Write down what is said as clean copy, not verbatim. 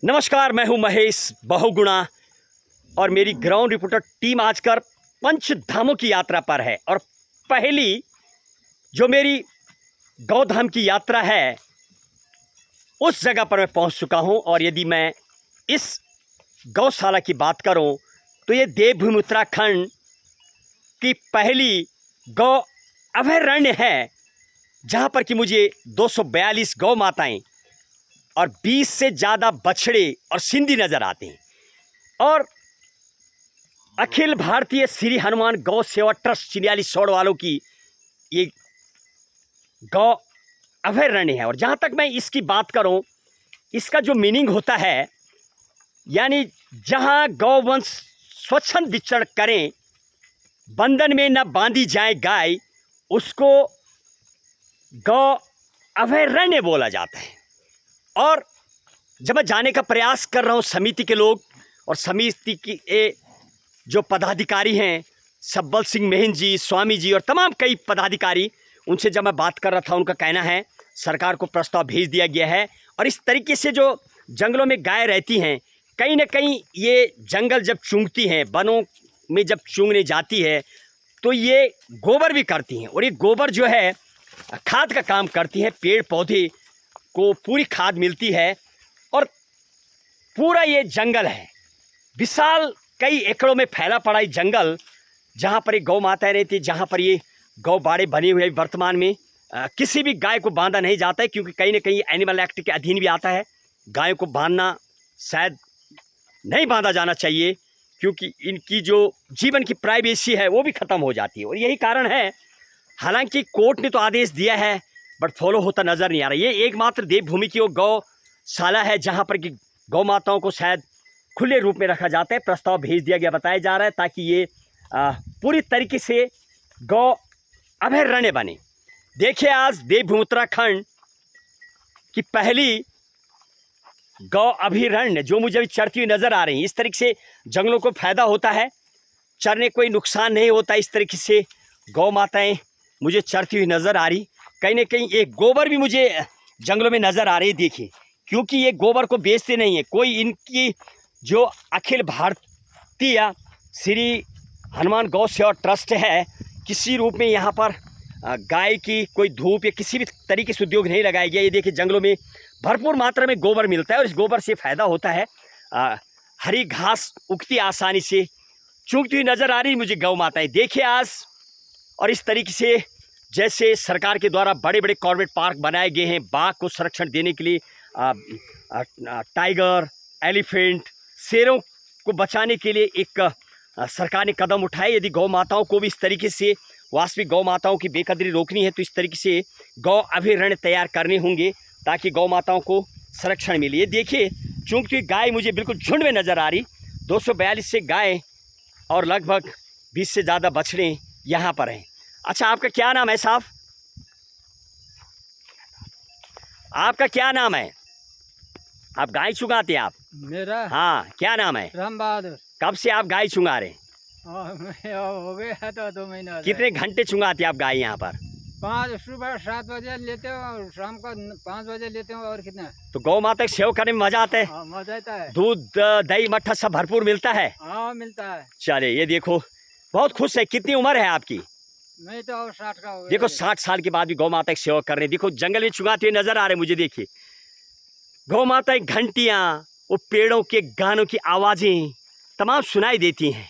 नमस्कार, मैं हूं महेश बहुगुणा और मेरी ग्राउंड रिपोर्टर टीम आजकल पंचधामों की यात्रा पर है। और पहली जो मेरी गौधाम की यात्रा है उस जगह पर मैं पहुंच चुका हूं। और यदि मैं इस गौशाला की बात करूं तो ये देवभूमि उत्तराखंड की पहली गौ अभयारण्य है, जहां पर कि मुझे 242 गौ माताएं और 20 से ज़्यादा बछड़े और सिंधी नज़र आते हैं। और अखिल भारतीय श्री हनुमान गौ सेवा ट्रस्ट चिन्याली सौड़ वालों की ये गौ अभयारण्य है। और जहाँ तक मैं इसकी बात करूँ, इसका जो मीनिंग होता है, यानी जहाँ गौवंश स्वच्छंद विचरण करें, बंधन में न बांधी जाए गाय, उसको गौ अभयारण्य बोला जाता है। और जब मैं जाने का प्रयास कर रहा हूँ, समिति के लोग और समिति की जो पदाधिकारी हैं, सब्बल सिंह मेहन जी, स्वामी जी और तमाम कई पदाधिकारी, उनसे जब मैं बात कर रहा था, उनका कहना है सरकार को प्रस्ताव भेज दिया गया है। और इस तरीके से जो जंगलों में गाय रहती हैं, कहीं ना कहीं ये जंगल जब चूंघती हैं, वनों में जब चूंघने जाती है, तो ये गोबर भी करती हैं। और ये गोबर जो है खाद का काम करती है, पेड़ पौधे को पूरी खाद मिलती है। और पूरा ये जंगल है, विशाल कई एकड़ों में फैला पड़ा ये जंगल, जहाँ पर ये गौ माताएं रहती है, जहाँ पर ये गौ बाड़े बने हुए हैं। वर्तमान में किसी भी गाय को बांधा नहीं जाता है, क्योंकि कहीं ना कहीं एनिमल एक्ट के अधीन भी आता है। गायों को बांधना शायद नहीं बांधा जाना चाहिए, क्योंकि इनकी जो जीवन की प्राइवेसी है वो भी ख़त्म हो जाती है। और यही कारण है, हालांकि कोर्ट ने तो आदेश दिया है, बट फॉलो होता नज़र नहीं आ रहा। ये एकमात्र देवभूमि की वो गौशाला है जहाँ पर कि गौ माताओं को शायद खुले रूप में रखा जाता है। प्रस्ताव भेज दिया गया, बताया जा रहा है, ताकि ये पूरी तरीके से गौ अभयारण्य बने। देखिए, आज देवभूमि उत्तराखंड की पहली गौ अभयारण्य जो मुझे अभी चरती हुई नज़र आ रही है। इस तरीके से जंगलों को फायदा होता है, चरने कोई नुकसान नहीं होता। इस तरीके से गौ माताएँ मुझे चरती हुई नज़र आ रही। कहीं ना कहीं एक गोबर भी मुझे जंगलों में नज़र आ रही है। देखिए, क्योंकि ये गोबर को बेचते नहीं है कोई, इनकी जो अखिल भारतीय श्री हनुमान गौ सेवा ट्रस्ट है, किसी रूप में यहाँ पर गाय की कोई धूप या किसी भी तरीके से उद्योग नहीं लगाया गया। ये देखिए, जंगलों में भरपूर मात्रा में गोबर मिलता है और इस गोबर से फ़ायदा होता है। हरी घास उगती आसानी से चूंकती हुई नज़र आ रही मुझे गौ माताएँ। देखिए आज, और इस तरीके से जैसे सरकार के द्वारा बड़े बड़े कॉर्बेट पार्क बनाए गए हैं, बाघ को संरक्षण देने के लिए, टाइगर, एलिफेंट, शेरों को बचाने के लिए एक सरकार ने कदम उठाए। यदि गौ माताओं को भी इस तरीके से वास्तविक गौ माताओं की बेकदरी रोकनी है, तो इस तरीके से गौ अभयारण्य तैयार करने होंगे, ताकि गौ माताओं को संरक्षण मिले। ये देखिए, चूंकि गाय मुझे बिल्कुल झुंड में नज़र आ रही, 242 से गाय और लगभग 20 से ज़्यादा बछड़े यहाँ पर हैं। अच्छा, आपका क्या नाम है साहब? आपका क्या नाम है? आप गाय चुगाते हैं आप? मेरा? हाँ, क्या नाम है? राम बहादुर। कब से आप गाय चुगा रहे हैं? हो गया तो 2 महीना। कितने घंटे चुगाते हैं आप गाय यहाँ पर? 5 सुबह 7 बजे लेते हो और शाम को 5 बजे लेते हो। और कितना? तो गौ माता की सेवा करने में मजा आता है? हाँ, मजा आता है। दूध, दही, मट्ठा सब भरपूर मिलता है? हाँ, मिलता है। चलिए, ये देखो, बहुत खुश है। कितनी उम्र है आपकी? मैं तो 60 का हो गया। देखो, 60 साल के बाद भी गौ माता की सेवा कर रहे हैं। देखो, जंगल में चुगाते हुए नजर आ रहे हैं मुझे। देखिए, गौ माता की घंटियाँ, वो पेड़ों के गानों की आवाज़ें तमाम सुनाई देती हैं।